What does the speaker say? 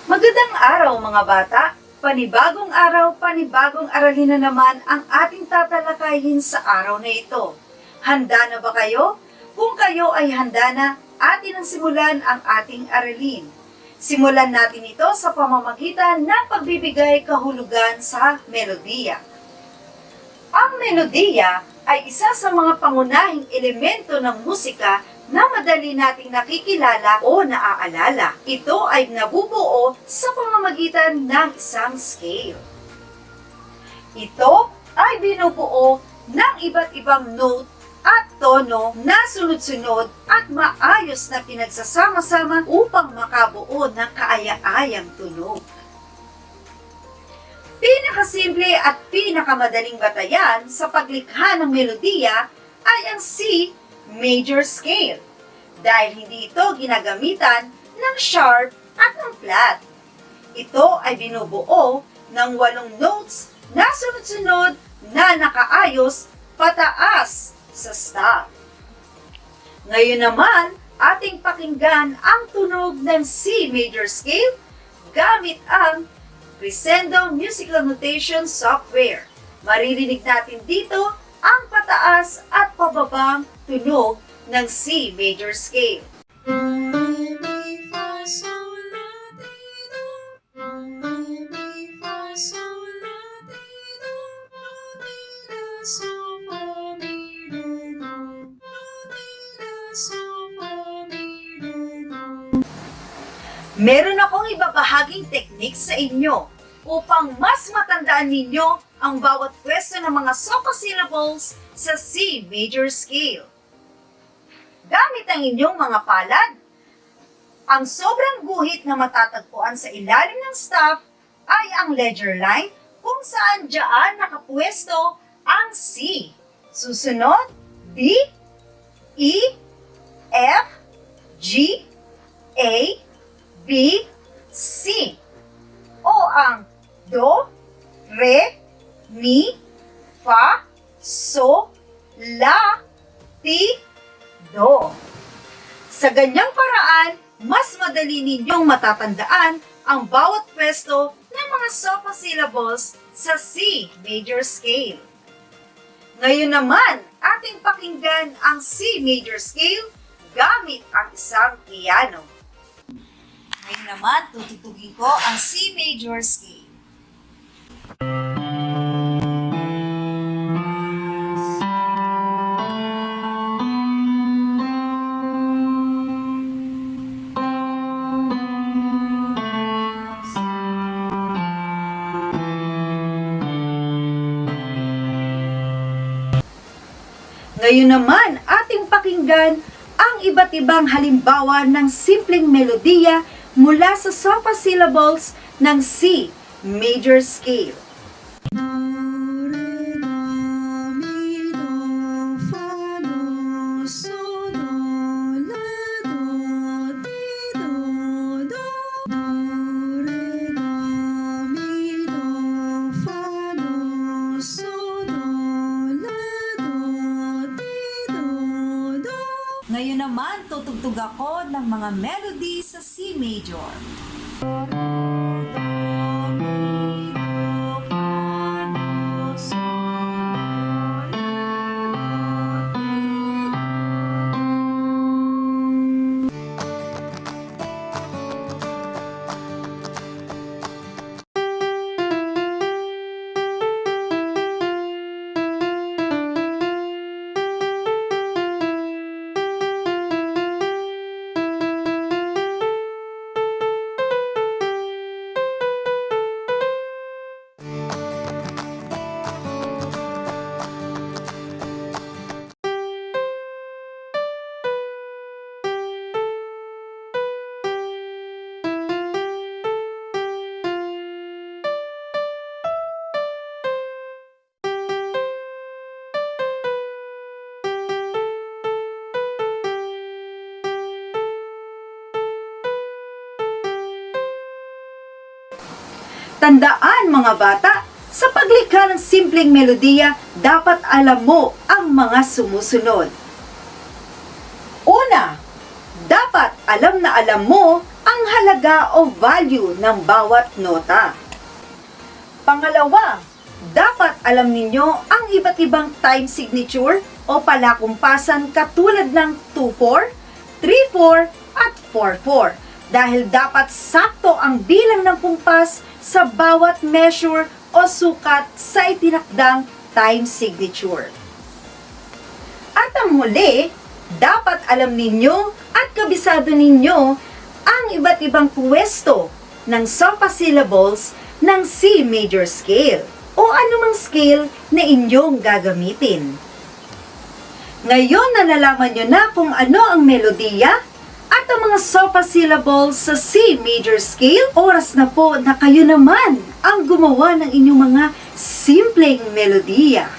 Magandang araw mga bata! Panibagong araw, panibagong aralin na naman ang ating tatalakayin sa araw na ito. Handa na ba kayo? Kung kayo ay handa na, atin ang simulan ang ating aralin. Simulan natin ito sa pamamagitan ng pagbibigay kahulugan sa melodiya. Ang melodiya ay isa sa mga pangunahing elemento ng musika na madali nating nakikilala o naaalala. Ito ay nabubuo sa pamamagitan ng isang scale. Ito ay binubuo ng iba't ibang note at tono na sunod-sunod at maayos na pinagsasama-sama upang makabuo ng kaaya-ayang tunog. Pinakasimple at pinakamadaling batayan sa paglikha ng melodiya ay ang C major scale, dahil hindi ito ginagamitan ng sharp at ng flat. Ito ay binubuo ng 8 notes na sunod-sunod na nakaayos pataas sa staff. Ngayon naman, ating pakinggan ang tunog ng C major scale gamit ang Crescendo Musical Notation Software. Maririnig natin dito ang pataas at pababang tunog ng C major scale. Meron akong ibabahaging technique sa inyo upang mas matandaan ninyo ang bawat pwesto ng mga sofa syllables sa C major scale. Gamit ang inyong mga palad, ang sobrang guhit na matatagpuan sa ilalim ng staff ay ang ledger line kung saan diyan nakapwesto ang C. Susunod, D, E, F, G, A, B, C. O ang Do, Re, Mi, Fa, So, La, Ti, Do. Sa ganyang paraan, mas madali ninyong matatandaan ang bawat pwesto ng mga sofa syllables sa C major scale. Ngayon naman, ating pakinggan ang C major scale gamit ang isang piano. Ngayon naman, tututugin ko ang C major scale. Ngayon naman, ating pakinggan ang iba't ibang halimbawa ng simpleng melodiya mula sa sofa syllables ng C major scale. Ngayon naman, tutugtog ako ng mga melody sa C major. Tandaan mga bata, sa paglikha ng simpleng melodiya, dapat alam mo ang mga sumusunod. Una, dapat alam na alam mo ang halaga o value ng bawat nota. Pangalawa, dapat alam ninyo ang iba't ibang time signature o palakumpasan katulad ng 2-4, 3-4 at 4-4 dahil dapat sakto ang bilang ng kumpas sa bawat measure o sukat sa itinakdang time signature. At ang huli, dapat alam ninyo at kabisado ninyo ang iba't ibang pwesto ng sopa syllables ng C major scale o anumang scale na inyong gagamitin. Ngayon na nalaman nyo na kung ano ang melodiya at ang mga sopa syllables sa C major scale, oras na po na kayo naman ang gumawa ng inyong mga simpleng melodiya.